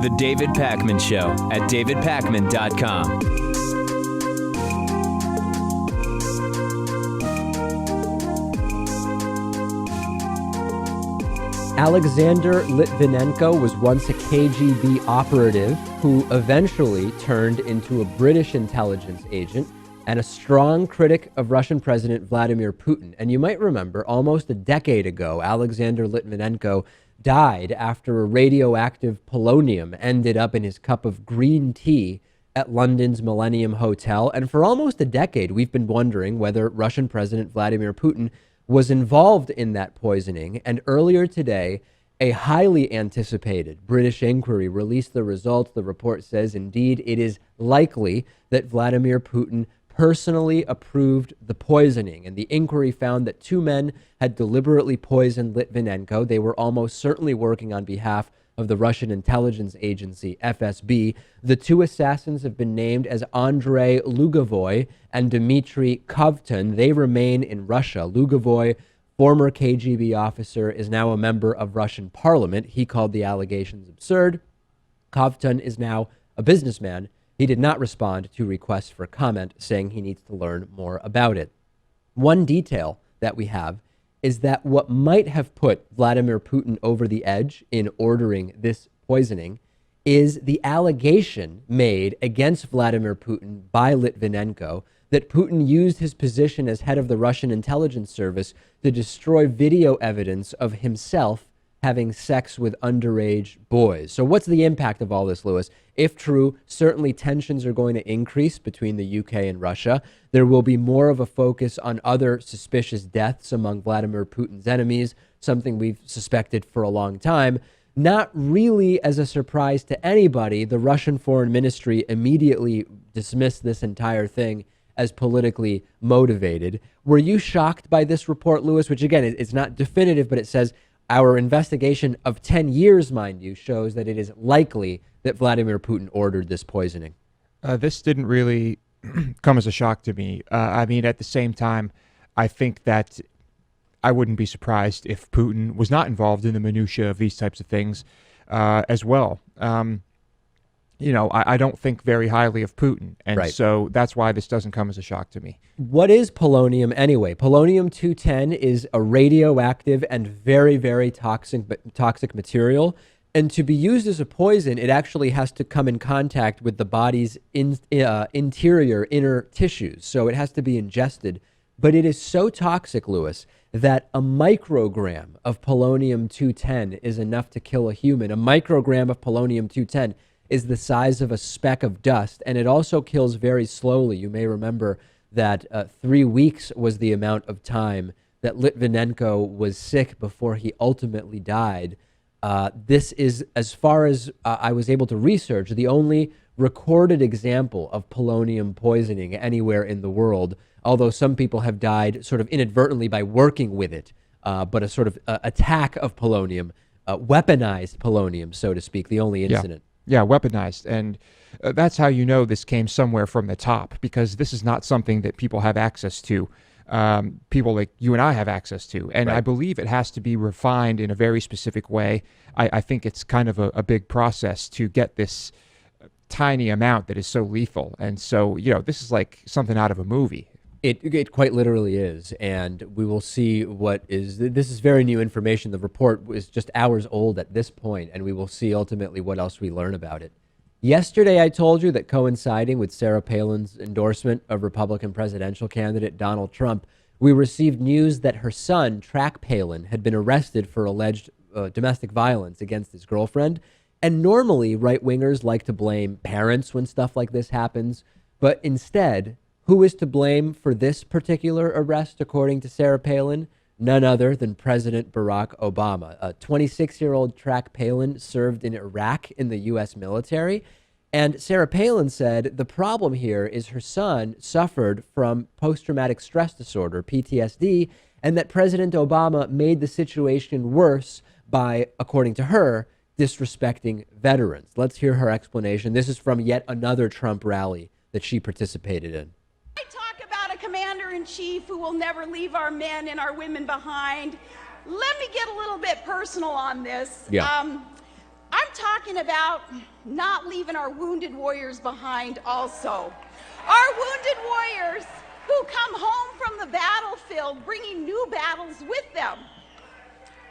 The David Pakman Show at davidpakman.com. Alexander Litvinenko was once a KGB operative who eventually turned into a British intelligence agent and a strong critic of Russian President Vladimir Putin. And you might remember almost a decade ago, Alexander Litvinenko died after a radioactive polonium ended up in his cup of green tea at London's Millennium Hotel. And for almost a decade, we've been wondering whether Russian President Vladimir Putin was involved in that poisoning. And earlier today, a highly anticipated British inquiry released the results. The report says, indeed, it is likely that Vladimir Putin personally approved the poisoning. And the inquiry found that two men had deliberately poisoned Litvinenko. They were almost certainly working on behalf of the Russian intelligence agency, FSB. The two assassins have been named as Andrei Lugovoy and Dmitry Kovtun. They remain in Russia. Lugovoy, former KGB officer, is now a member of Russian parliament. He called the allegations absurd. Kovtun is now a businessman. He did not respond to requests for comment, saying he needs to learn more about it. One detail that we have is that what might have put Vladimir Putin over the edge in ordering this poisoning is the allegation made against Vladimir Putin by Litvinenko that Putin used his position as head of the Russian intelligence service to destroy video evidence of himself having sex with underage boys. So what's the impact of all this, Lewis? If true, certainly tensions are going to increase between the UK and Russia. There will be more of a focus on other suspicious deaths among Vladimir Putin's enemies, something we've suspected for a long time. Not really as a surprise to anybody, the Russian Foreign Ministry immediately dismissed this entire thing as politically motivated. Were you shocked by this report, Lewis? Which again, it's not definitive, but it says our investigation of 10 years, mind you, shows that it is likely that Vladimir Putin ordered this poisoning. This didn't really come as a shock to me. I mean, at the same time, I think that I wouldn't be surprised if Putin was not involved in the minutiae of these types of things as well. You know, I don't think very highly of Putin. And right. So that's why this doesn't come as a shock to me. What is polonium anyway? Polonium-210 is a radioactive and very, very toxic material. And to be used as a poison, it actually has to come in contact with the body's interior, inner tissues. So it has to be ingested. But it is so toxic, Lewis, that a microgram of polonium-210 is enough to kill a human. A microgram of polonium-210 is the size of a speck of dust, and it also kills very slowly. You may remember that 3 weeks was the amount of time that Litvinenko was sick before he ultimately died. This is, as far as I was able to research, the only recorded example of polonium poisoning anywhere in the world, although some people have died sort of inadvertently by working with it, but a sort of attack of polonium, weaponized polonium, so to speak, the only incident. Yeah, weaponized. And that's how you know this came somewhere from the top, because this is not something that people have access to. People like you and I have access to. And right. I believe it has to be refined in a very specific way. I think it's kind of a big process to get this tiny amount that is so lethal. And so, you know, this is like something out of a movie. It quite literally is, and we will see what is. This is very new information. The report was just hours old at this point, and we will see ultimately what else we learn about it. Yesterday, I told you that coinciding with Sarah Palin's endorsement of Republican presidential candidate Donald Trump, we received news that her son, Track Palin, had been arrested for alleged domestic violence against his girlfriend. And normally, right-wingers like to blame parents when stuff like this happens, but instead, who is to blame for this particular arrest, according to Sarah Palin? None other than President Barack Obama. A 26-year-old Track Palin served in Iraq in the U.S. military. And Sarah Palin said the problem here is her son suffered from post-traumatic stress disorder, PTSD, and that President Obama made the situation worse by, according to her, disrespecting veterans. Let's hear her explanation. This is from yet another Trump rally that she participated in. I talk about a commander-in-chief who will never leave our men and our women behind. Let me get a little bit personal on this. Yeah. I'm talking about not leaving our wounded warriors behind also. Our wounded warriors who come home from the battlefield bringing new battles with them.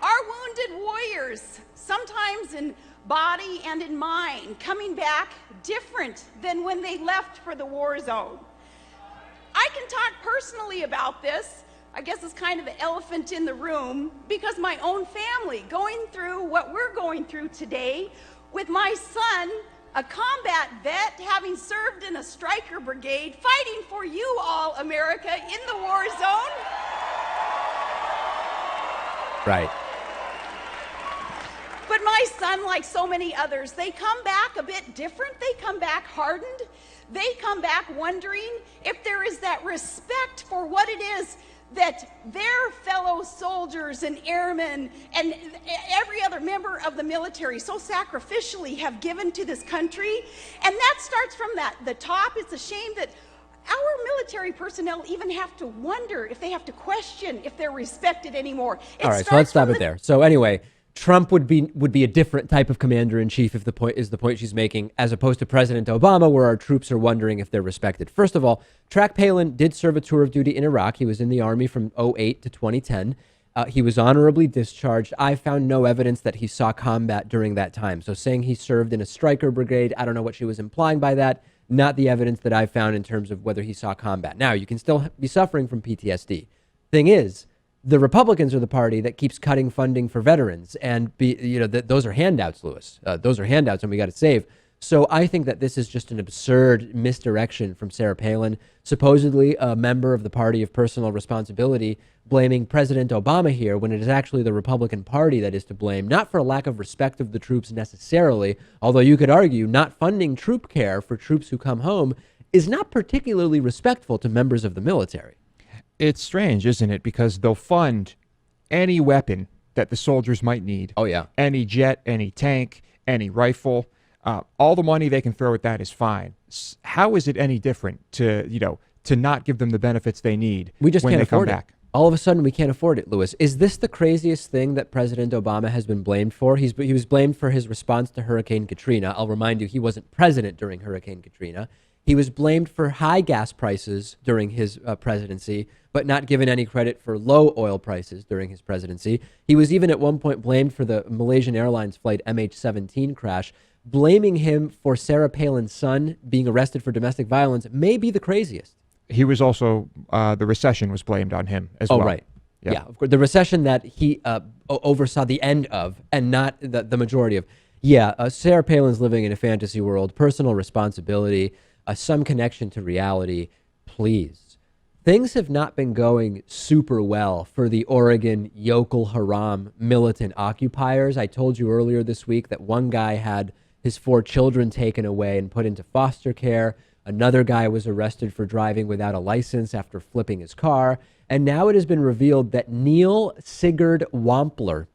Our wounded warriors, sometimes in body and in mind, coming back different than when they left for the war zone. I can talk personally about this. I guess it's kind of the elephant in the room, because my own family going through what we're going through today, with my son, a combat vet, having served in a striker brigade, fighting for you all, America, in the war zone. Right. But my son, like so many others, they come back a bit different. They come back hardened. They come back wondering if there is that respect for what it is that their fellow soldiers and airmen and every other member of the military so sacrificially have given to this country. And that starts from the top. It's a shame that our military personnel even have to wonder if they have to question if they're respected anymore. All right, so let's stop it there. So anyway, Trump would be a different type of commander-in-chief, if the point she's making, as opposed to President Obama, where our troops are wondering if they're respected. First of all, Palin did serve a tour of duty in Iraq. He was in the Army from 2008 to 2010. He was honorably discharged. I found no evidence that he saw combat during that time. So saying he served in a striker brigade, I don't know what she was implying by that. Not the evidence that I found in terms of whether he saw combat. Now, you can still be suffering from PTSD. Thing is, the Republicans are the party that keeps cutting funding for veterans, and those are handouts, Lewis. Those are handouts, and we got to save. So I think that this is just an absurd misdirection from Sarah Palin, supposedly a member of the Party of Personal Responsibility, blaming President Obama here when it is actually the Republican Party that is to blame, not for a lack of respect of the troops necessarily, although you could argue not funding troop care for troops who come home is not particularly respectful to members of the military. It's strange, isn't it? Because they'll fund any weapon that the soldiers might need. Oh, yeah. Any jet, any tank, any rifle. All the money they can throw at that is fine. How is it any different to not give them the benefits they need we just when can't they afford come back? It. All of a sudden, we can't afford it, Lewis. Is this the craziest thing that President Obama has been blamed for? He was blamed for his response to Hurricane Katrina. I'll remind you, he wasn't president during Hurricane Katrina. He was blamed for high gas prices during his presidency, but not given any credit for low oil prices during his presidency. He was even at one point blamed for the Malaysian Airlines flight MH17 crash. Blaming him for Sarah Palin's son being arrested for domestic violence may be the craziest. He was also, the recession was blamed on him as well. Oh, right. Yeah, of course. The recession that he oversaw the end of and not the majority of. Yeah, Sarah Palin's living in a fantasy world, personal responsibility, some connection to reality, please. Things have not been going super well for the Oregon Yokul Haram militant occupiers. I told you earlier this week that one guy had his 4 children taken away and put into foster care. Another guy was arrested for driving without a license after flipping his car. And now it has been revealed that Neil Sigurd Wampler,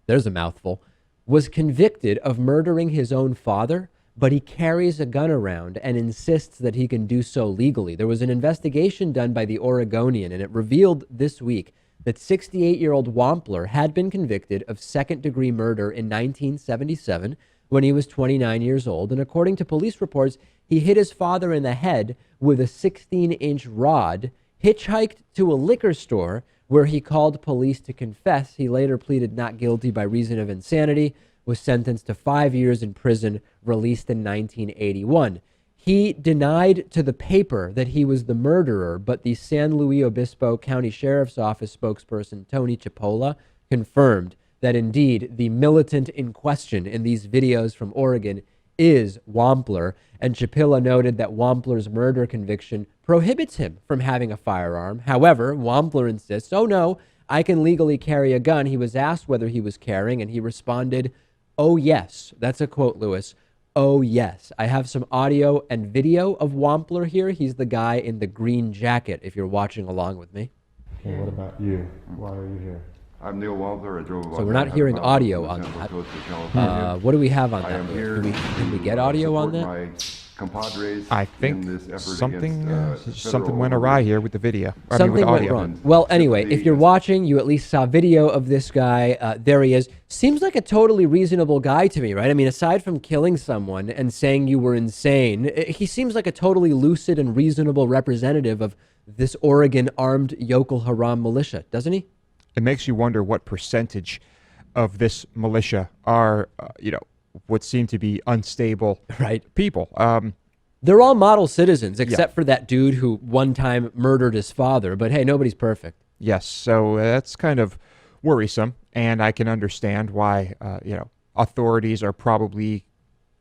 there's a mouthful, was convicted of murdering his own father, but he carries a gun around and insists that he can do so legally. There was an investigation done by the Oregonian, and it revealed this week that 68-year-old Wampler had been convicted of second-degree murder in 1977 when he was 29 years old. And according to police reports, he hit his father in the head with a 16-inch rod, hitchhiked to a liquor store where he called police to confess. He later pleaded not guilty by reason of insanity, was sentenced to 5 years in prison, released in 1981. He denied to the paper that he was the murderer, but the San Luis Obispo County Sheriff's Office spokesperson, Tony Chipola, confirmed that indeed the militant in question in these videos from Oregon is Wampler. And Chipola noted that Wampler's murder conviction prohibits him from having a firearm. However, Wampler insists, oh no, I can legally carry a gun. He was asked whether he was carrying, and he responded, oh yes. That's a quote, Lewis. Oh yes. I have some audio and video of Wampler here. He's the guy in the green jacket, if you're watching along with me. Okay, what about you? Why are you here? I'm Neil Wampler. I drove So we're not hearing audio on that. What do we have on that? Can we get audio on that? compadres I in think this effort something against something federal went awry here with the video. I mean, with Something the went audio. wrong. Well, anyway, if you're watching, you at least saw video of this guy. There he is. Seems like a totally reasonable guy to me, right? I mean, aside from killing someone and saying you were insane, he seems like a totally lucid and reasonable representative of this Oregon armed Yoko Haram militia, doesn't he? It makes you wonder what percentage of this militia are, what seem to be unstable Right. people. They're all model citizens, except for that dude who one time murdered his father. But hey, nobody's perfect. Yes, so that's kind of worrisome, and I can understand why, authorities are probably,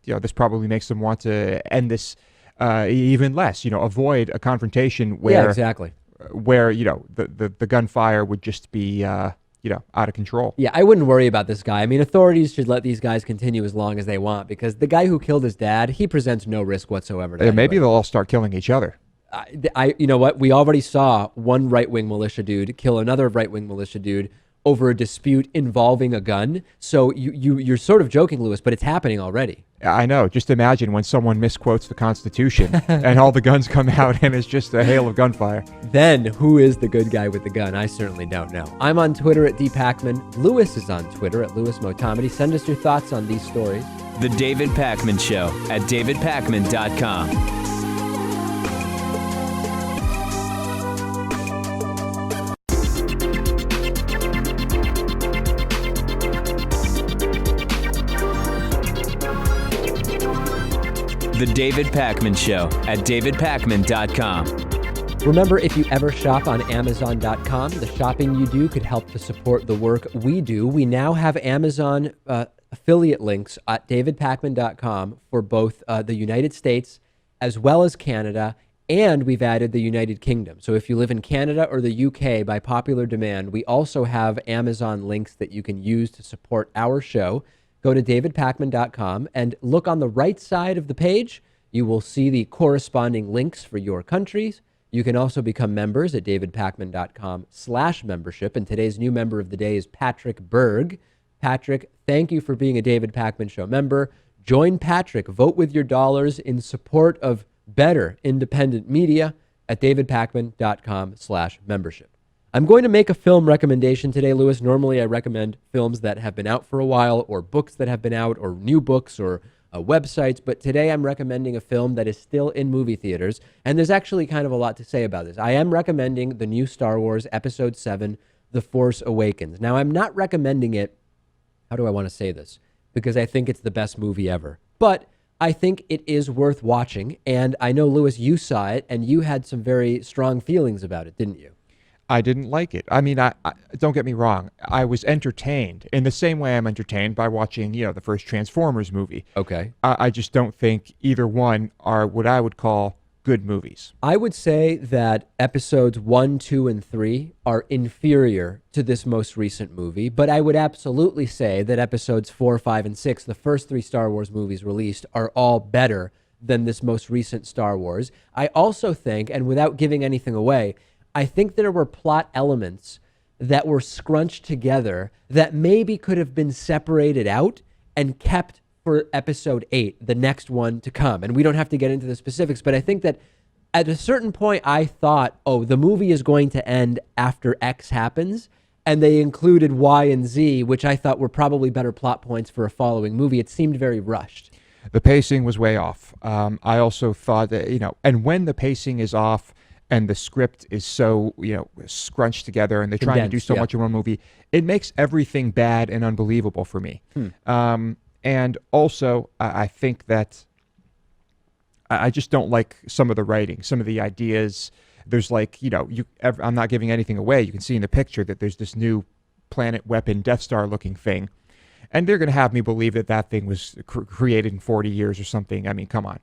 this probably makes them want to end this even less, avoid a confrontation where, Yeah, exactly. where, the gunfire would just be, out of control. Yeah, I wouldn't worry about this guy. I mean, authorities should let these guys continue as long as they want because the guy who killed his dad, he presents no risk whatsoever to Maybe anybody. they'll all start killing each other. You know what? We already saw one right-wing militia dude kill another right-wing militia dude over a dispute involving a gun. So you're sort of joking, Lewis, but it's happening already. I know. Just imagine when someone misquotes the Constitution and all the guns come out and it's just a hail of gunfire. Then who is the good guy with the gun? I certainly don't know. I'm on Twitter at dpacman. Lewis is on Twitter at lewismotamedy. Send us your thoughts on these stories. The David Pakman Show at davidpakman.com. The David Pakman Show at davidpakman.com. Remember, if you ever shop on Amazon.com, the shopping you do could help to support the work we do. We now have Amazon affiliate links at davidpakman.com for both the United States as well as Canada, and we've added the United Kingdom. So if you live in Canada or the UK, by popular demand, we also have Amazon links that you can use to support our show. Go to davidpakman.com and look on the right side of the page. You will see the corresponding links for your countries. You can also become members at davidpakman.com/membership. And today's new member of the day is Patrick Berg. Patrick, thank you for being a David Pakman Show member. Join Patrick. Vote with your dollars in support of better independent media at davidpakman.com/membership. I'm going to make a film recommendation today, Lewis. Normally, I recommend films that have been out for a while or books that have been out or new books or websites. But today, I'm recommending a film that is still in movie theaters. And there's actually kind of a lot to say about this. I am recommending the new Star Wars Episode 7, The Force Awakens. Now, I'm not recommending it. How do I want to say this? Because I think it's the best movie ever. But I think it is worth watching. And I know, Lewis, you saw it and you had some very strong feelings about it, didn't you? I didn't like it. I mean, I don't get me wrong. I was entertained in the same way I'm entertained by watching, the first Transformers movie. Okay. I just don't think either one are what I would call good movies. I would say that episodes 1, 2, and 3 are inferior to this most recent movie, but I would absolutely say that episodes 4, 5, and 6, the first 3 Star Wars movies released, are all better than this most recent Star Wars. I also think, and without giving anything away, I think there were plot elements that were scrunched together that maybe could have been separated out and kept for episode 8, the next one to come. And we don't have to get into the specifics, but I think that at a certain point, I thought, oh, the movie is going to end after X happens. And they included Y and Z, which I thought were probably better plot points for a following movie. It seemed very rushed. The pacing was way off. I also thought that, and when the pacing is off, and the script is so, scrunched together and they're trying to do so much in one movie, it makes everything bad and unbelievable for me. And also, I think that I just don't like some of the writing, some of the ideas. There's I'm not giving anything away. You can see in the picture that there's this new planet weapon Death Star looking thing. And they're going to have me believe that that thing was created in 40 years or something. I mean, come on.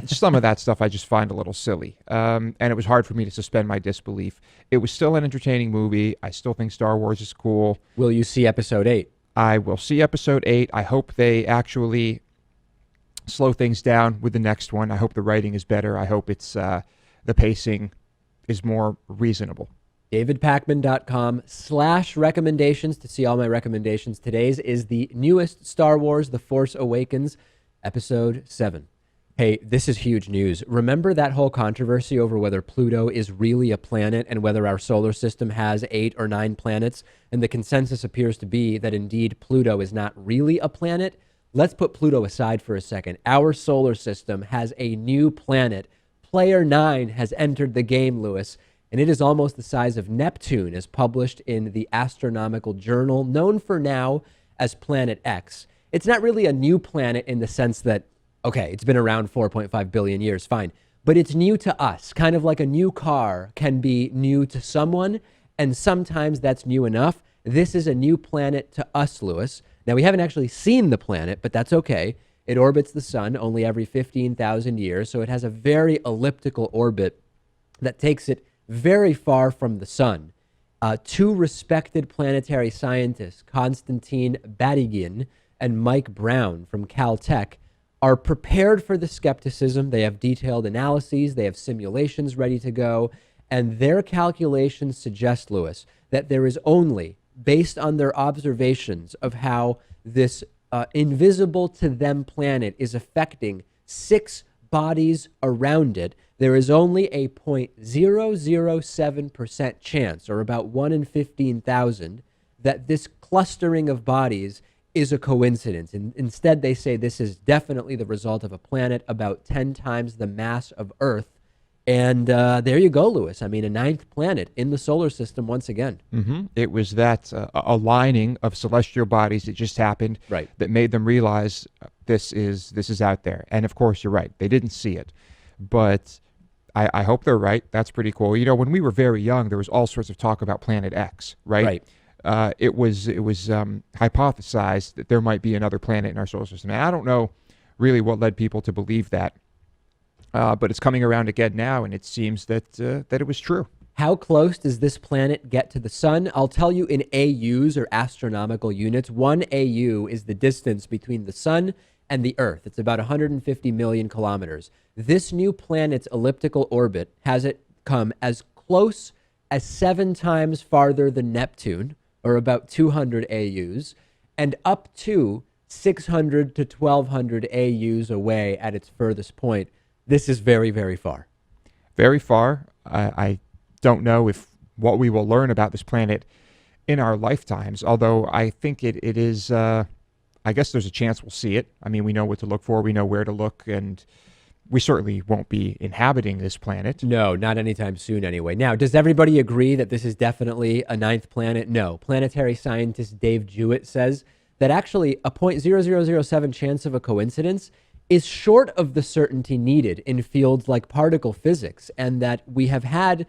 Some of that stuff I just find a little silly. And it was hard for me to suspend my disbelief. It was still an entertaining movie. I still think Star Wars is cool. Will you see episode 8? I will see episode 8. I hope they actually slow things down with the next one. I hope the writing is better. I hope it's the pacing is more reasonable. davidpakman.com/recommendations to see all my recommendations. Today's is the newest Star Wars, The Force Awakens, Episode 7. Hey, this is huge news. Remember that whole controversy over whether Pluto is really a planet and whether our solar system has 8 or 9 planets? And the consensus appears to be that indeed Pluto is not really a planet. Let's put Pluto aside for a second. Our solar system has a new planet. Player 9 has entered the game, Lewis, and it is almost the size of Neptune, as published in the Astronomical Journal, known for now as Planet X. It's not really a new planet in the sense that, okay, it's been around 4.5 billion years, fine. But it's new to us, kind of like a new car can be new to someone, and sometimes that's new enough. This is a new planet to us, Lewis. Now, we haven't actually seen the planet, but that's okay. It orbits the sun only every 15,000 years, so it has a very elliptical orbit that takes it very far from the sun. Two respected planetary scientists, Konstantin Batygin and Mike Brown from Caltech, are prepared for the skepticism. They have detailed analyses, they have simulations ready to go, and their calculations suggest, Lewis, that there is only, based on their observations of how this invisible to them planet is affecting 6 bodies around it, there is only a 0.007% chance, or about 1 in 15,000, that this clustering of bodies is a coincidence. And instead, they say this is definitely the result of a planet about 10 times the mass of Earth. And there you go, Lewis. I mean, a 9th planet in the solar system once again. Mm-hmm. It was that aligning of celestial bodies that just happened that made them realize this is out there. And of course, you're right. They didn't see it. But I hope they're right. That's pretty cool. You know, when we were very young, there was all sorts of talk about Planet X, right? It was hypothesized that there might be another planet in our solar system. And I don't know really what led people to believe that. But it's coming around again now, and it seems that it was true. How close does this planet get to the sun? I'll tell you in AUs, or astronomical units. 1 AU is the distance between the sun and the Earth. It's about 150 million kilometers. This new planet's elliptical orbit has it come as close as 7 times farther than Neptune, or about 200 AUs, and up to 600 to 1200 AUs away at its furthest point. This is very, very far. Very far. I don't know if what we will learn about this planet in our lifetimes, although I think it is, I guess there's a chance we'll see it. I mean, we know what to look for. We know where to look, and we certainly won't be inhabiting this planet. No, not anytime soon anyway. Now, does everybody agree that this is definitely a 9th planet? No. Planetary scientist Dave Jewett says that actually a 0.0007 chance of a coincidence is short of the certainty needed in fields like particle physics, and that we have had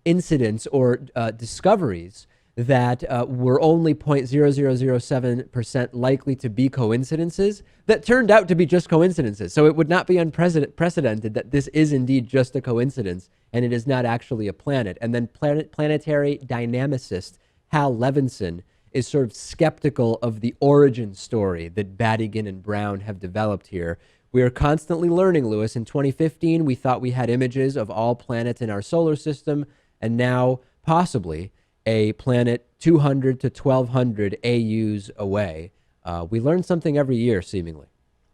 incidents or discoveries that were only 0.0007% likely to be coincidences that turned out to be just coincidences. So it would not be unprecedented that this is indeed just a coincidence and it is not actually a planet. And then planetary dynamicist Hal Levinson is sort of skeptical of the origin story that Batygin and Brown have developed here. We are constantly learning, Lewis. In 2015, we thought we had images of all planets in our solar system, and now possibly a planet 200 to 1200 AUs away. We learn something every year, seemingly.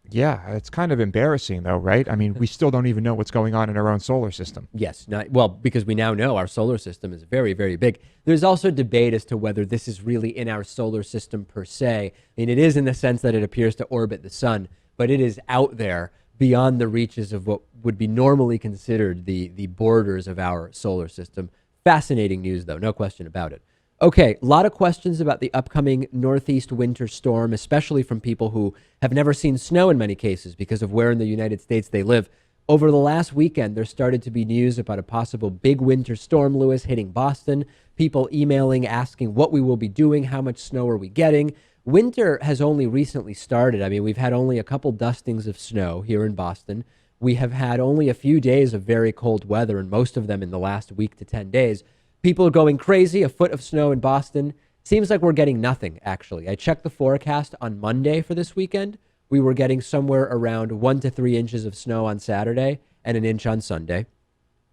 Yeah, it's kind of embarrassing, though, right? I mean, we still don't even know what's going on in our own solar system. Yes. Well, because we now know our solar system is very, very big. There's also debate as to whether this is really in our solar system per se. I mean, it is in the sense that it appears to orbit the sun, but it is out there beyond the reaches of what would be normally considered the borders of our solar system. Fascinating news, though, no question about it. Okay, a lot of questions about the upcoming northeast winter storm, especially from people who have never seen snow in many cases because of where in the United States they live. Over the last weekend, there started to be news about a possible big winter storm, Lewis, hitting Boston. People emailing, asking what we will be doing, how much snow are we getting. Winter has only recently started. I mean, we've had only a couple dustings of snow here in Boston. We have had only a few days of very cold weather, and most of them in the last week to 10 days. People are going crazy. A foot of snow in Boston. Seems like we're getting nothing, actually. I checked the forecast on Monday for this weekend. We were getting somewhere around 1 to 3 inches of snow on Saturday and an inch on Sunday.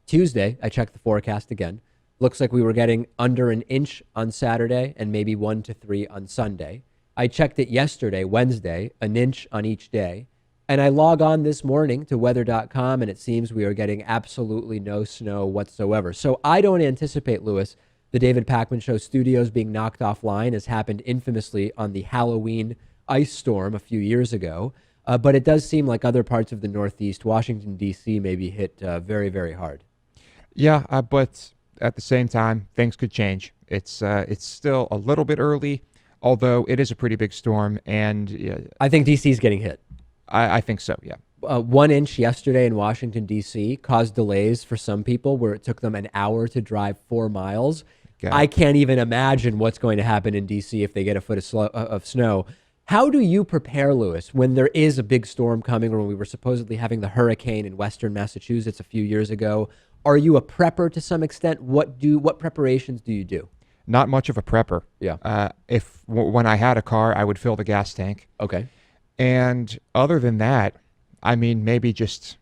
Tuesday, I checked the forecast again. Looks like we were getting under an inch on Saturday and maybe 1 to 3 on Sunday. I checked it yesterday, Wednesday, an inch on each day. And I log on this morning to weather.com, and it seems we are getting absolutely no snow whatsoever. So I don't anticipate, Lewis, the David Pakman Show studios being knocked offline, as happened infamously on the Halloween ice storm a few years ago. But it does seem like other parts of the Northeast, Washington, D.C., may be hit very, very hard. Yeah, but at the same time, things could change. It's still a little bit early, although it is a pretty big storm. And I think D.C. is getting hit. I think so, yeah. 1 inch yesterday in Washington, D.C. caused delays for some people where it took them an hour to drive 4 miles. Okay. I can't even imagine what's going to happen in D.C. if they get a foot of snow. How do you prepare, Lewis, when there is a big storm coming, or when we were supposedly having the hurricane in western Massachusetts a few years ago? Are you a prepper to some extent? What preparations do you do? Not much of a prepper. Yeah. When I had a car, I would fill the gas tank. Okay. And other than that, I mean, maybe just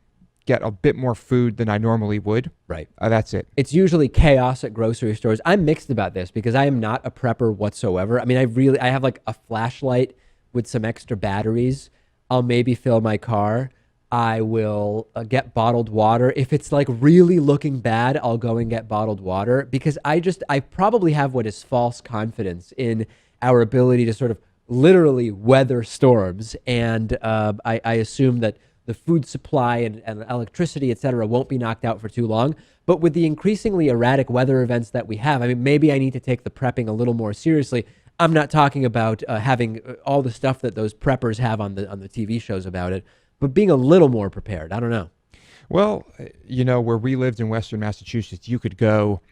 get a bit more food than I normally would. Right. That's it. It's usually chaos at grocery stores. I'm mixed about this because I am not a prepper whatsoever. I mean, I have like a flashlight with some extra batteries. I'll maybe fill my car. I will get bottled water. If it's like really looking bad, I'll go and get bottled water, because I probably have what is false confidence in our ability to sort of literally weather storms. And I assume that the food supply and electricity, et cetera, won't be knocked out for too long. But with the increasingly erratic weather events that we have, I mean, maybe I need to take the prepping a little more seriously. I'm not talking about having all the stuff that those preppers have on the TV shows about it, but being a little more prepared. I don't know. Well, where we lived in western Massachusetts, you could go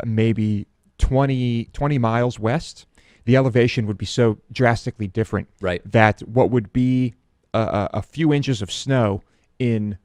maybe 20 miles west. The elevation would be so drastically different, right, that what would be a few inches of snow in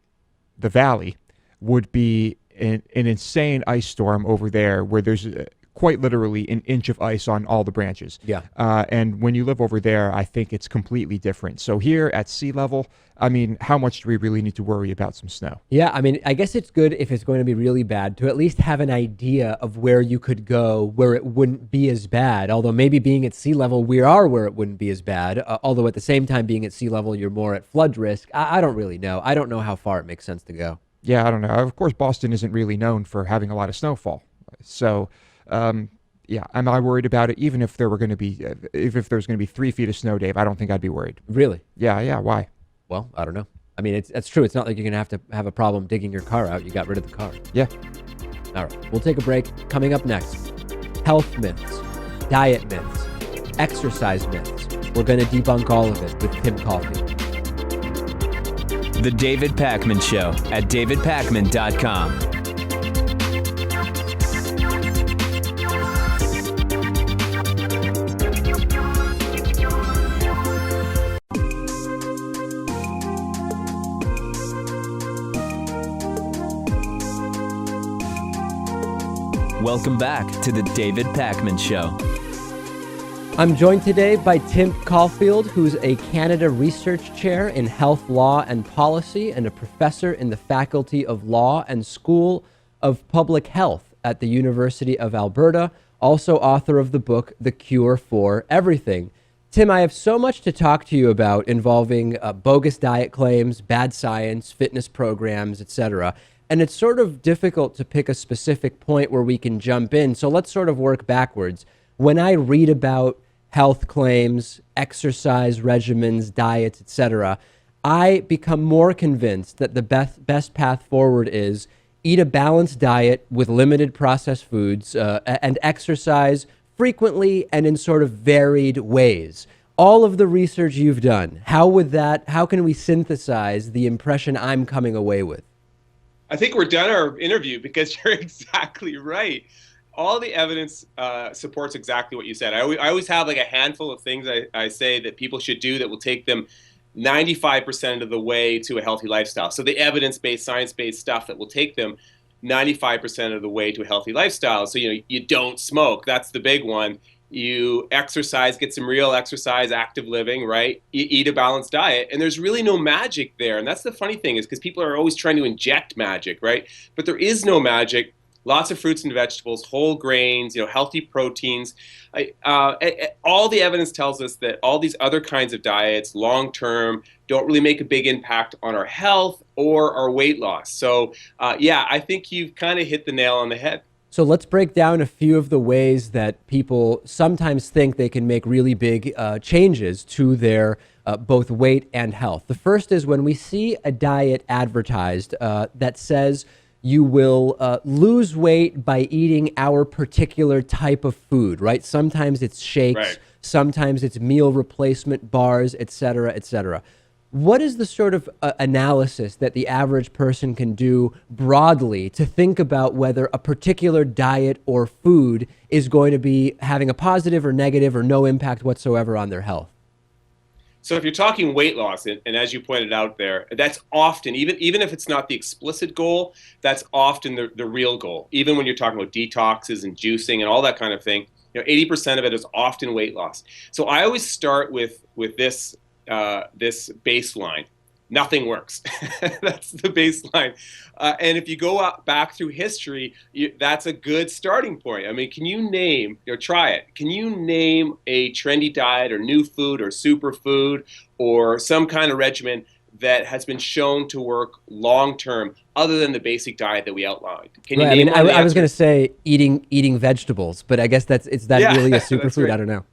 the valley would be an insane ice storm over there, where there's quite literally an inch of ice on all the branches. Yeah. And when you live over there, I think it's completely different. So here at sea level, I mean, how much do we really need to worry about some snow? Yeah, I mean, I guess it's good if it's going to be really bad to at least have an idea of where you could go where it wouldn't be as bad. Although maybe being at sea level, we are where it wouldn't be as bad. Although at the same time, being at sea level, you're more at flood risk. I don't really know. I don't know how far it makes sense to go. Yeah, I don't know. Of course, Boston isn't really known for having a lot of snowfall. So, yeah, am I worried about it? Even if there were going to be, if there's going to be 3 feet of snow, Dave, I don't think I'd be worried. Really? Yeah. Why? Well, I don't know. I mean, that's true. It's not like you're going to have a problem digging your car out. You got rid of the car. Yeah. All right. We'll take a break. Coming up next, health myths, diet myths, exercise myths. We're going to debunk all of it with Tim Caulfield. The David Pakman Show at davidpakman.com. Welcome back to the David Pakman Show. I'm joined today by Tim Caulfield, who's a Canada Research Chair in Health Law and Policy and a professor in the Faculty of Law and School of Public Health at the University of Alberta, also author of the book, The Cure for Everything. Tim, I have so much to talk to you about involving bogus diet claims, bad science, fitness programs, etc. And it's sort of difficult to pick a specific point where we can jump in. So let's sort of work backwards. When I read about health claims, exercise regimens, diets, etc., I become more convinced that the best path forward is eat a balanced diet with limited processed foods and exercise frequently and in sort of varied ways. All of the research you've done, how can we synthesize the impression I'm coming away with? I think we're done our interview because you're exactly right. All the evidence supports exactly what you said. I always have like a handful of things I say that people should do that will take them 95% of the way to a healthy lifestyle. So the evidence-based, science-based stuff that will take them 95% of the way to a healthy lifestyle. So, you don't smoke. That's the big one. You exercise, get some real exercise, active living, right? You eat a balanced diet. And there's really no magic there. And that's the funny thing is because people are always trying to inject magic, right? But there is no magic. lots of fruits and vegetables, whole grains, healthy proteins. All the evidence tells us that all these other kinds of diets, long term, don't really make a big impact on our health or our weight loss. So, I think you've kind of hit the nail on the head. So let's break down a few of the ways that people sometimes think they can make really big changes to their both weight and health. The first is when we see a diet advertised that says you will lose weight by eating our particular type of food, right? Sometimes it's shakes, Right. sometimes it's meal replacement bars, et cetera, et cetera. What is the sort of analysis that the average person can do broadly to think about whether a particular diet or food is going to be having a positive or negative or no impact whatsoever on their health? So if you're talking weight loss, and as you pointed out there, that's often, even if it's not the explicit goal, that's often the real goal. Even when you're talking about detoxes and juicing and all that kind of thing, 80% of it is often weight loss. So I always start with this baseline. Nothing works. That's the baseline. And if you go back through history, that's a good starting point. I mean, can you name, try it. Can you name a trendy diet or new food or superfood or some kind of regimen that has been shown to work long-term other than the basic diet that we outlined? Can you Right. name I was going to say eating vegetables, but I guess is that really a superfood? Right. I don't know.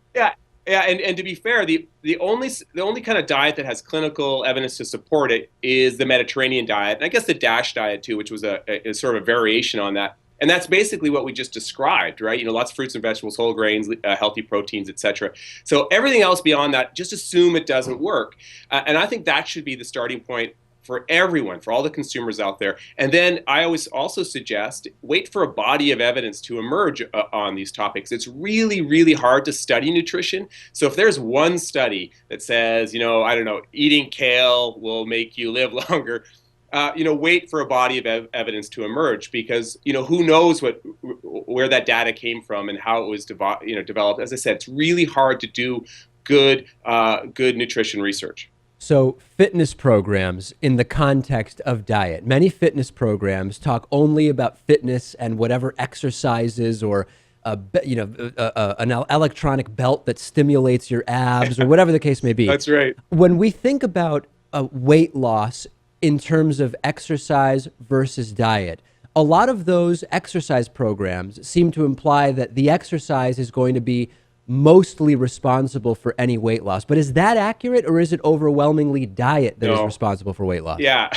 Yeah, and to be fair, the only kind of diet that has clinical evidence to support it is the Mediterranean diet, and I guess the DASH diet too, which was a sort of a variation on that. And that's basically what we just described, right? Lots of fruits and vegetables, whole grains, healthy proteins, etc. So everything else beyond that, just assume it doesn't work. And I think that should be the starting point for everyone, for all the consumers out there. And then I always also suggest wait for a body of evidence to emerge on these topics. It's really, really hard to study nutrition. So if there's one study that says, I don't know, eating kale will make you live longer, wait for a body of evidence to emerge, because who knows where that data came from and how it was developed. As I said, it's really hard to do good nutrition research. So fitness programs in the context of diet, many fitness programs talk only about fitness and whatever exercises or an electronic belt that stimulates your abs or whatever the case may be. That's right. When we think about weight loss in terms of exercise versus diet, a lot of those exercise programs seem to imply that the exercise is going to be mostly responsible for any weight loss. But is that accurate, or is it overwhelmingly diet that is responsible for weight loss? Yeah.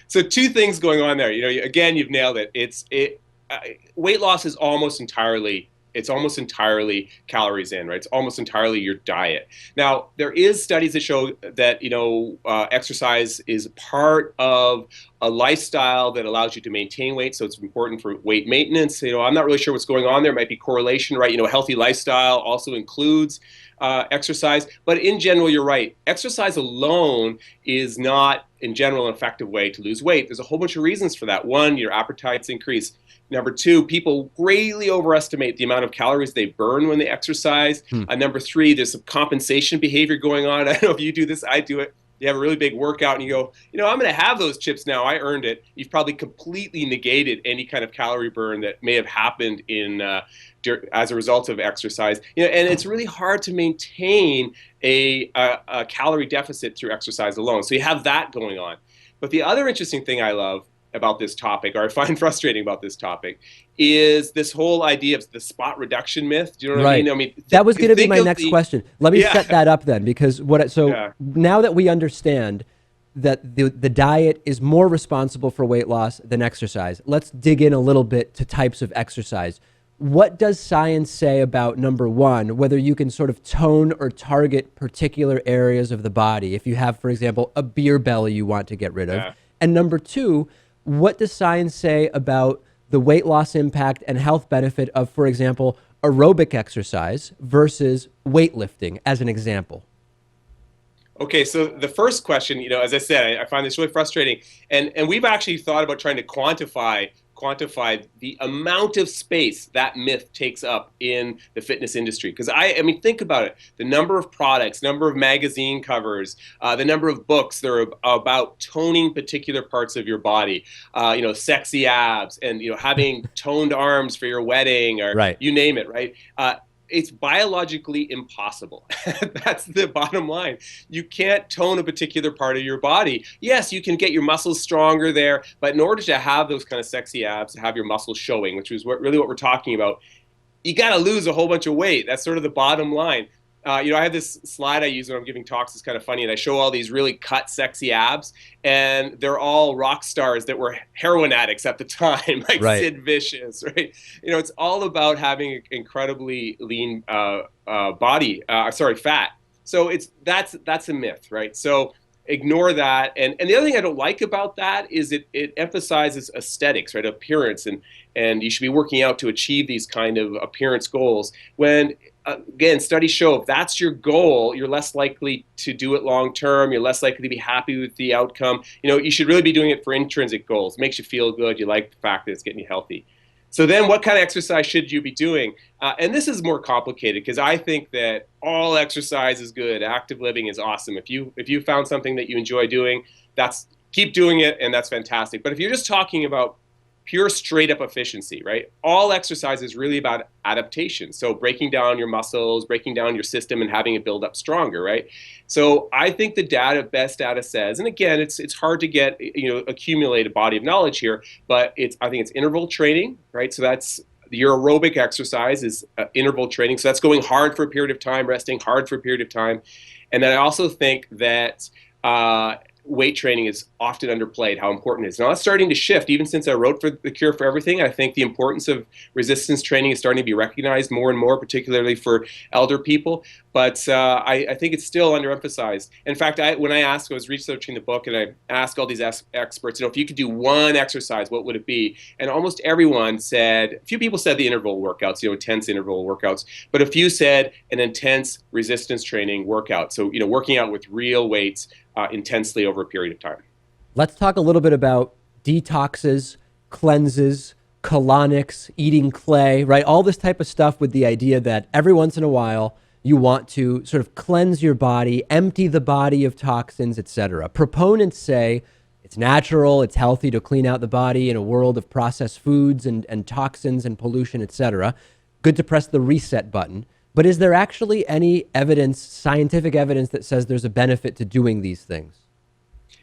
So two things going on there. Again, you've nailed it. Weight loss is almost entirely calories in, right? It's almost entirely your diet. Now, there is studies that show that, exercise is part of a lifestyle that allows you to maintain weight. So it's important for weight maintenance. I'm not really sure what's going on there. It might be correlation, right? A healthy lifestyle also includes exercise. But in general, you're right. Exercise alone is not, in general, an effective way to lose weight. There's a whole bunch of reasons for that. One, your appetites increase. Number two, people greatly overestimate the amount of calories they burn when they exercise. Number three, there's some compensation behavior going on. I don't know if you do this, I do it. You have a really big workout and you go, I'm going to have those chips now. I earned it. You've probably completely negated any kind of calorie burn that may have happened as a result of exercise. And it's really hard to maintain a calorie deficit through exercise alone. So you have that going on. But the other interesting thing I love about this topic, or I find frustrating about this topic, is this whole idea of the spot reduction myth. Do you know what I mean? I mean, that was going to be my next question. Let me set that up then, because now that we understand that the diet is more responsible for weight loss than exercise, let's dig in a little bit to types of exercise. What does science say about, number one, whether you can sort of tone or target particular areas of the body? If you have, for example, a beer belly you want to get rid of. And number two, what does science say about the weight loss impact and health benefit of, for example, aerobic exercise versus weightlifting, as an example? Okay, so the first question, as I said, I find this really frustrating. And we've actually thought about trying to quantify quantified the amount of space that myth takes up in the fitness industry. Because I mean, think about it: the number of products, number of magazine covers, the number of books that are about toning particular parts of your body. Sexy abs, and having toned arms for your wedding, or Right. you name it. Right. It's biologically impossible. That's the bottom line. You can't tone a particular part of your body. Yes, you can get your muscles stronger there, but in order to have those kind of sexy abs, to have your muscles showing, which is really what we're talking about, you got to lose a whole bunch of weight. That's sort of the bottom line. I have this slide I use when I'm giving talks. It's kind of funny, and I show all these really cut, sexy abs, and they're all rock stars that were heroin addicts at the time, like Right. Sid Vicious, right? It's all about having an incredibly lean fat. So that's a myth, right? So ignore that. And the other thing I don't like about that is it emphasizes aesthetics, right? Appearance, and you should be working out to achieve these kind of appearance goals. When again, studies show if that's your goal, you're less likely to do it long term. You're less likely to be happy with the outcome. You should really be doing it for intrinsic goals. It makes you feel good. You like the fact that it's getting you healthy. So then what kind of exercise should you be doing? And this is more complicated, because I think that all exercise is good. Active living is awesome. If you found something that you enjoy doing, keep doing it, and that's fantastic. But if you're just talking about pure straight up efficiency, right? All exercise is really about adaptation. So breaking down your muscles, breaking down your system, and having it build up stronger, right? So I think the best data says, and again, it's hard to get, accumulate a body of knowledge here, but I think it's interval training, right? So that's your aerobic exercise is interval training. So that's going hard for a period of time, resting hard for a period of time. And then I also think that weight training is often underplayed, how important it is. Now, that's starting to shift. Even since I wrote for The Cure for Everything, I think the importance of resistance training is starting to be recognized more and more, particularly for elder people. But I think it's still underemphasized. In fact, when I was researching the book, and I asked all these experts, if you could do one exercise, what would it be? And almost everyone said, a few people said the interval workouts, intense interval workouts, but a few said an intense resistance training workout. So, working out with real weights intensely over a period of time. Let's talk a little bit about detoxes, cleanses, colonics, eating clay, right? All this type of stuff, with the idea that every once in a while you want to sort of cleanse your body, empty the body of toxins, etc. Proponents say it's natural, it's healthy to clean out the body in a world of processed foods and toxins and pollution, etc. Good to press the reset button. But is there actually any evidence, scientific evidence, that says there's a benefit to doing these things?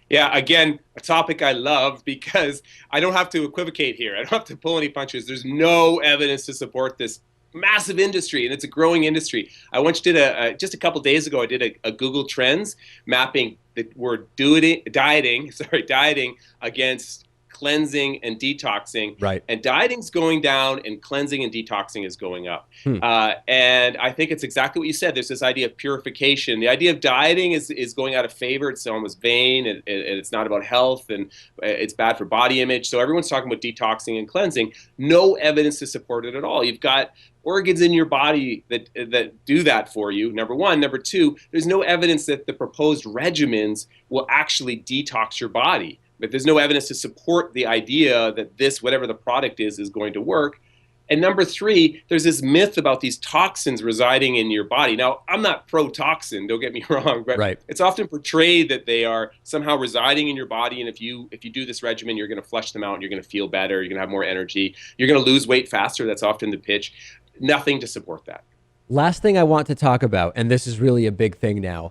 Yeah, again, a topic I love, because I don't have to equivocate here. I don't have to pull any punches. There's no evidence to support this massive industry, and it's a growing industry. I once did just a couple days ago, I did a Google Trends mapping that were dieting against cleansing and detoxing, right? And dieting's going down, and cleansing and detoxing is going up. And I think it's exactly what you said. There's this idea of purification. The idea of dieting is going out of favor. It's almost vain, and it's not about health, and it's bad for body image. So everyone's talking about detoxing and cleansing. No evidence to support it at all. You've got organs in your body that do that for you, number one. Number two, there's no evidence that the proposed regimens will actually detox your body. But there's no evidence to support the idea that this, whatever the product is going to work. And number three, there's this myth about these toxins residing in your body. Now, I'm not pro-toxin, don't get me wrong, but It's often portrayed that they are somehow residing in your body, and if you do this regimen, you're going to flush them out, and you're going to feel better, you're going to have more energy, you're going to lose weight faster. That's often the pitch. Nothing to support that. Last thing I want to talk about, and this is really a big thing now,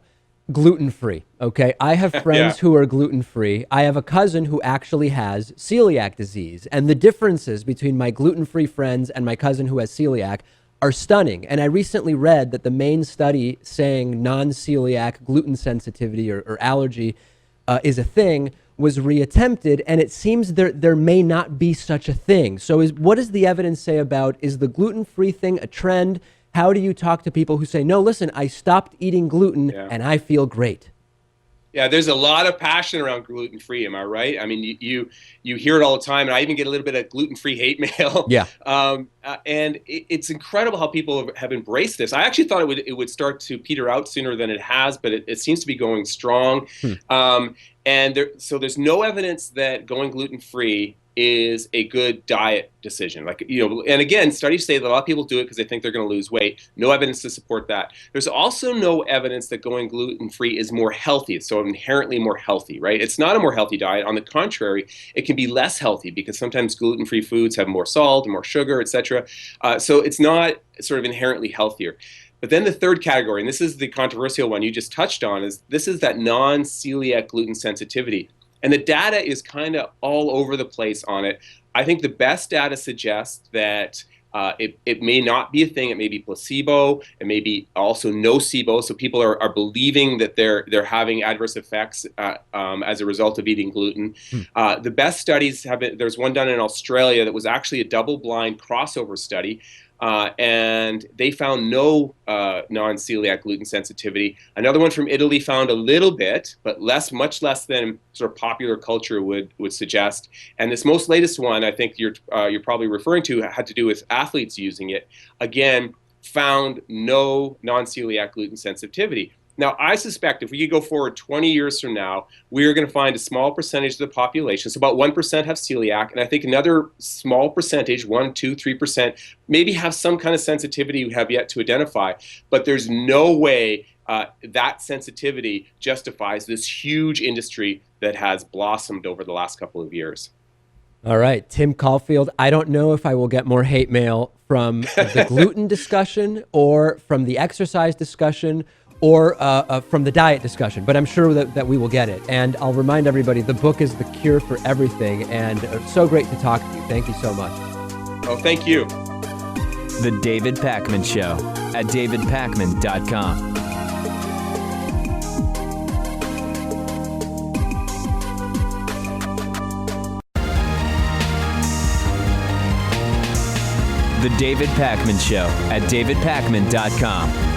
gluten-free, okay? I have friends who are gluten-free. I have a cousin who actually has celiac disease, and the differences between my gluten-free friends and my cousin who has celiac are stunning. And I recently read that the main study saying non-celiac gluten sensitivity or allergy is a thing was reattempted, and it seems there may not be such a thing. So what does the evidence say about, is the gluten-free thing a trend? How do you talk to people who say, no, listen, I stopped eating gluten and I feel great? Yeah, there's a lot of passion around gluten-free. Am I right? I mean, you hear it all the time, and I even get a little bit of gluten-free hate mail. Yeah. And it's incredible how people have embraced this. I actually thought it would start to peter out sooner than it has, but it seems to be going strong. So there's no evidence that going gluten-free is a good diet decision. Like, and again, studies say that a lot of people do it because they think they're going to lose weight. No evidence to support that. There's also no evidence that going gluten-free is more healthy. It's so inherently more healthy, right? It's not a more healthy diet. On the contrary, it can be less healthy because sometimes gluten-free foods have more salt and more sugar, etc. So it's not sort of inherently healthier. But then the third category, and this is the controversial one you just touched on, is that non-celiac gluten sensitivity. And the data is kind of all over the place on it. I think the best data suggests that it may not be a thing. It may be placebo. It may be also nocebo. So people are believing that they're having adverse effects as a result of eating gluten. The best studies have been, there's one done in Australia that was actually a double-blind crossover study. And they found no non-celiac gluten sensitivity. Another one from Italy found a little bit, but much less than sort of popular culture would suggest. And this most latest one, I think you're probably referring to, had to do with athletes using it. Again, found no non-celiac gluten sensitivity. Now, I suspect if we could go forward 20 years from now, we're going to find a small percentage of the population, so about 1% have celiac, and I think another small percentage, 1, 2, 3%, maybe have some kind of sensitivity we have yet to identify. But there's no way that sensitivity justifies this huge industry that has blossomed over the last couple of years. All right, Tim Caulfield, I don't know if I will get more hate mail from the gluten discussion or from the exercise discussion or from the diet discussion, but I'm sure that we will get it. And I'll remind everybody, the book is The Cure for Everything, and so great to talk to you. Thank you so much. Oh, thank you. The David Pakman Show at davidpakman.com. The David Pakman Show at davidpakman.com.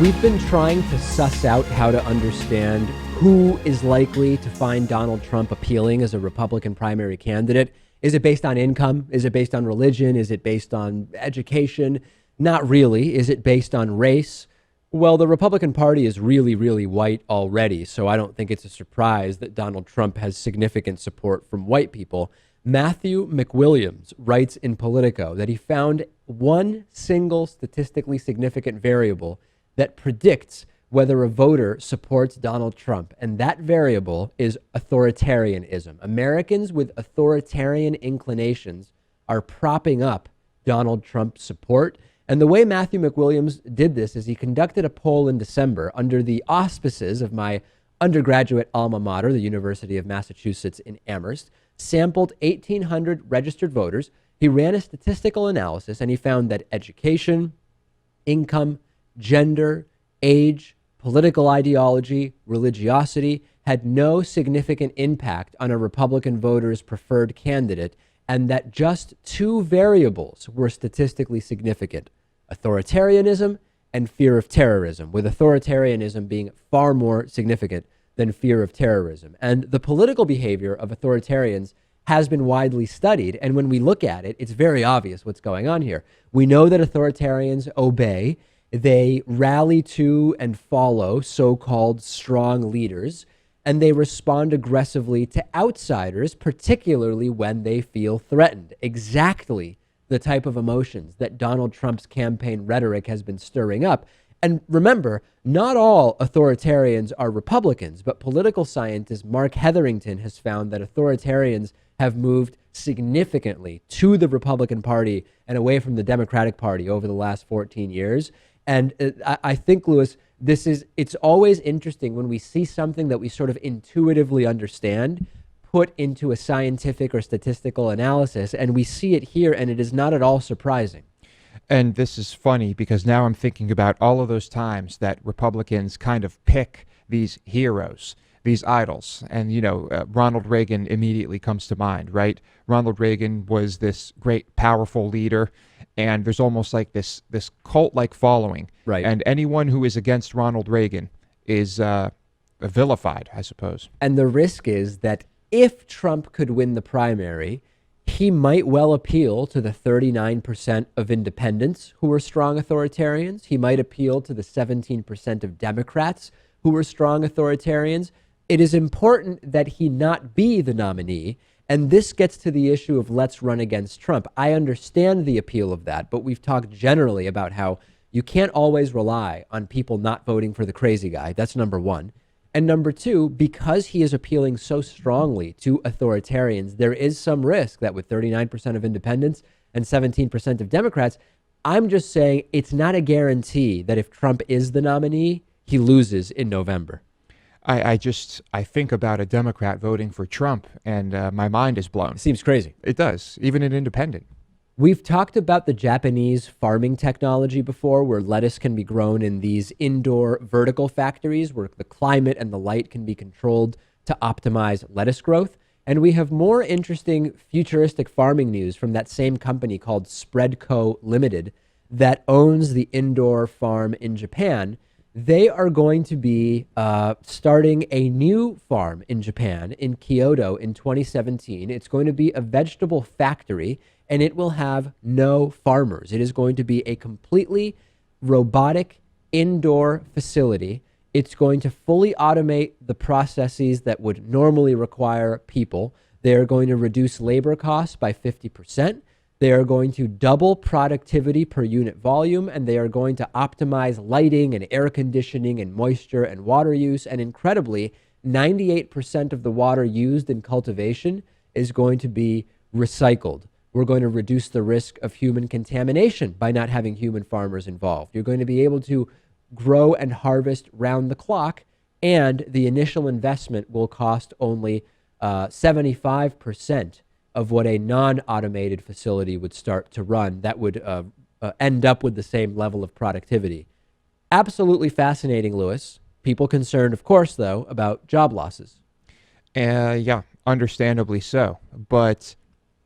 We've been trying to suss out how to understand who is likely to find Donald Trump appealing as a Republican primary candidate. Is it based on income? Is it based on religion? Is it based on education? Not really. Is it based on race? Well, the Republican Party is really, really white already, so I don't think it's a surprise that Donald Trump has significant support from white people. Matthew McWilliams writes in Politico that he found one single statistically significant variable that predicts whether a voter supports Donald Trump, and that variable is authoritarianism. Americans with authoritarian inclinations are propping up Donald Trump's support. And the way Matthew McWilliams did this is he conducted a poll in December under the auspices of my undergraduate alma mater, the University of Massachusetts in Amherst, sampled 1,800 registered voters. He ran a statistical analysis, and he found that education, income, gender, age, political ideology, religiosity had no significant impact on a Republican voter's preferred candidate, and that just two variables were statistically significant: authoritarianism and fear of terrorism, with authoritarianism being far more significant than fear of terrorism. And the political behavior of authoritarians has been widely studied, and when we look at it, it's very obvious what's going on here. We know that authoritarians obey. They rally to and follow so-called strong leaders, and they respond aggressively to outsiders, particularly when they feel threatened. Exactly the type of emotions that Donald Trump's campaign rhetoric has been stirring up. And remember, not all authoritarians are Republicans, but political scientist Mark Hetherington has found that authoritarians have moved significantly to the Republican Party and away from the Democratic Party over the last 14 years. And I think, Lewis, it's always interesting when we see something that we sort of intuitively understand put into a scientific or statistical analysis, and we see it here, and it is not at all surprising. And this is funny because now I'm thinking about all of those times that Republicans kind of pick these heroes, these idols. And, Ronald Reagan immediately comes to mind, right? Ronald Reagan was this great, powerful leader, and there's almost like this cult-like following. Right. And anyone who is against Ronald Reagan is vilified, I suppose. And the risk is that if Trump could win the primary, he might well appeal to the 39% of independents who are strong authoritarians. He might appeal to the 17% of Democrats who are strong authoritarians. it is important that he not be the nominee. And this gets to the issue of let's run against Trump. I understand the appeal of that, but we've talked generally about how you can't always rely on people not voting for the crazy guy. That's number one. And number two, because he is appealing so strongly to authoritarians, there is some risk that with 39% of independents and 17% of Democrats, I'm just saying it's not a guarantee that if Trump is the nominee, he loses in November. I think about a Democrat voting for Trump, and my mind is blown. Seems crazy. It does, even an independent. We've talked about the Japanese farming technology before, where lettuce can be grown in these indoor vertical factories where the climate and the light can be controlled to optimize lettuce growth. And we have more interesting futuristic farming news from that same company called Spreadco Limited that owns the indoor farm in Japan. They are going to be starting a new farm in Japan, in Kyoto, in 2017. It's going to be a vegetable factory, and it will have no farmers. It is going to be a completely robotic indoor facility. It's going to fully automate the processes that would normally require people. They are going to reduce labor costs by 50%. They are going to double productivity per unit volume, and they are going to optimize lighting and air conditioning and moisture and water use. And incredibly, 98% of the water used in cultivation is going to be recycled. We're going to reduce the risk of human contamination by not having human farmers involved. You're going to be able to grow and harvest round the clock, and the initial investment will cost only 75% of what a non-automated facility would start to run. That would end up with the same level of productivity. Absolutely fascinating, Lewis. People concerned, of course, though, about job losses. Yeah, understandably so. But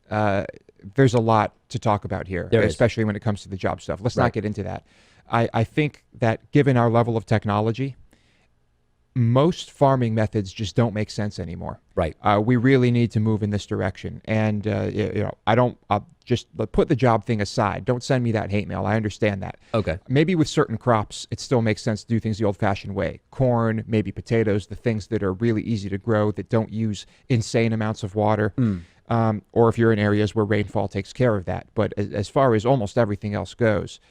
there's a lot to talk about here, especially when it comes to the job stuff. Let's not get into that. I think that given our level of technology, most farming methods just don't make sense anymore. Right. We really need to move in this direction. And, I'll just put the job thing aside. Don't send me that hate mail. I understand that. Okay. Maybe with certain crops, it still makes sense to do things the old-fashioned way. Corn, maybe potatoes, the things that are really easy to grow, that don't use insane amounts of water. Or if you're in areas where rainfall takes care of that. But as far as almost everything else goes,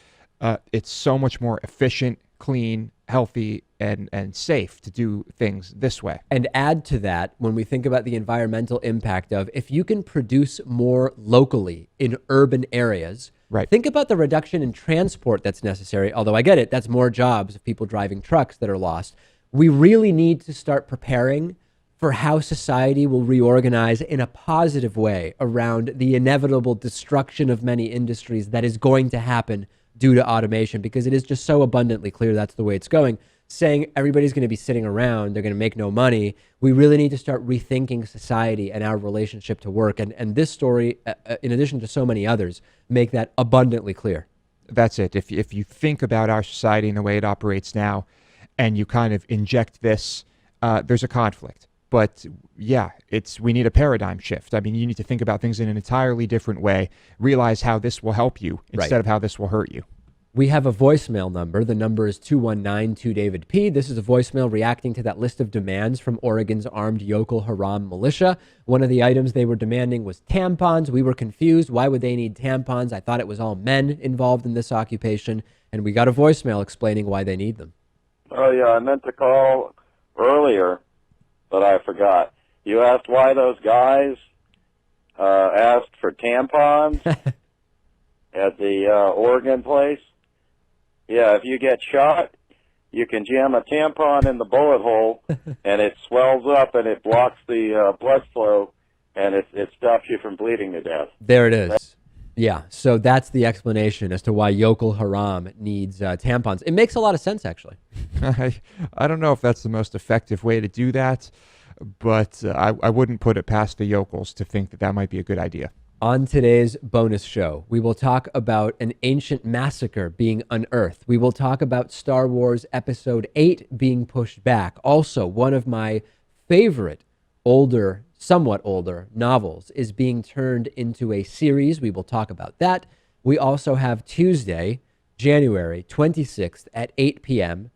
it's so much more efficient, clean, healthy, and safe to do things this way. And add to that, when we think about the environmental impact of if you can produce more locally in urban areas, right? Think about the reduction in transport that's necessary. Although I get it, that's more jobs of people driving trucks that are lost. We really need to start preparing for how society will reorganize in a positive way around the inevitable destruction of many industries that is going to happen due to automation, because it is just so abundantly clear that's the way it's going. Saying everybody's going to be sitting around, they're going to make no money. We really need to start rethinking society and our relationship to work. And this story, in addition to so many others, make that abundantly clear. That's it. If you think about our society and the way it operates now, and you kind of inject this, there's a conflict. But yeah, we need a paradigm shift. I mean, you need to think about things in an entirely different way, realize how this will help you instead of how this will hurt you. We have a voicemail number. The number is 219-2-DAVID-P. This is a voicemail reacting to that list of demands from Oregon's armed Yokul Haram militia. One of the items they were demanding was tampons. We were confused. Why would they need tampons? I thought it was all men involved in this occupation. And we got a voicemail explaining why they need them. Oh, yeah, I meant to call earlier, but I forgot. You asked why those guys asked for tampons at the Oregon place? Yeah, if you get shot, you can jam a tampon in the bullet hole, and it swells up, and it blocks the blood flow, and it stops you from bleeding to death. There it is. Yeah, so that's the explanation as to why Yokul Haram needs tampons. It makes a lot of sense, actually. I don't know if that's the most effective way to do that, but I wouldn't put it past the yokels to think that that might be a good idea. On today's bonus show, we will talk about an ancient massacre being unearthed. We will talk about Star Wars Episode 8 being pushed back. Also, one of my favorite somewhat older novels is being turned into a series. We will talk about that. We also have Tuesday, January 26th at 8 p.m.,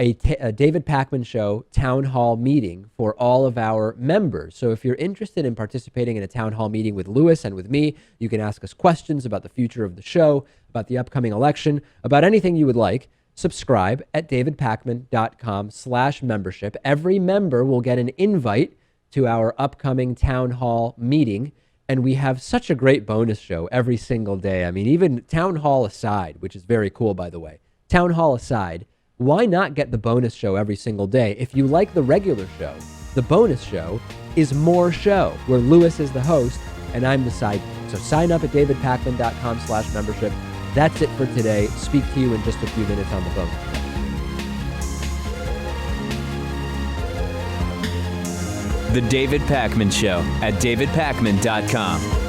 a David Pakman Show town hall meeting for all of our members. So if you're interested in participating in a town hall meeting with Lewis and with me, you can ask us questions about the future of the show, about the upcoming election, about anything you would like. Subscribe at davidpakman.com/membership. Every member will get an invite to our upcoming town hall meeting. And we have such a great bonus show every single day. I mean, even town hall aside, which is very cool, by the way, town hall aside, why not get the bonus show every single day? If you like the regular show, the bonus show is more show, where Lewis is the host and I'm the sidekick. So sign up at davidpakman.com/membership. That's it for today. Speak to you in just a few minutes on the bonus. The David Pakman Show at davidpakman.com.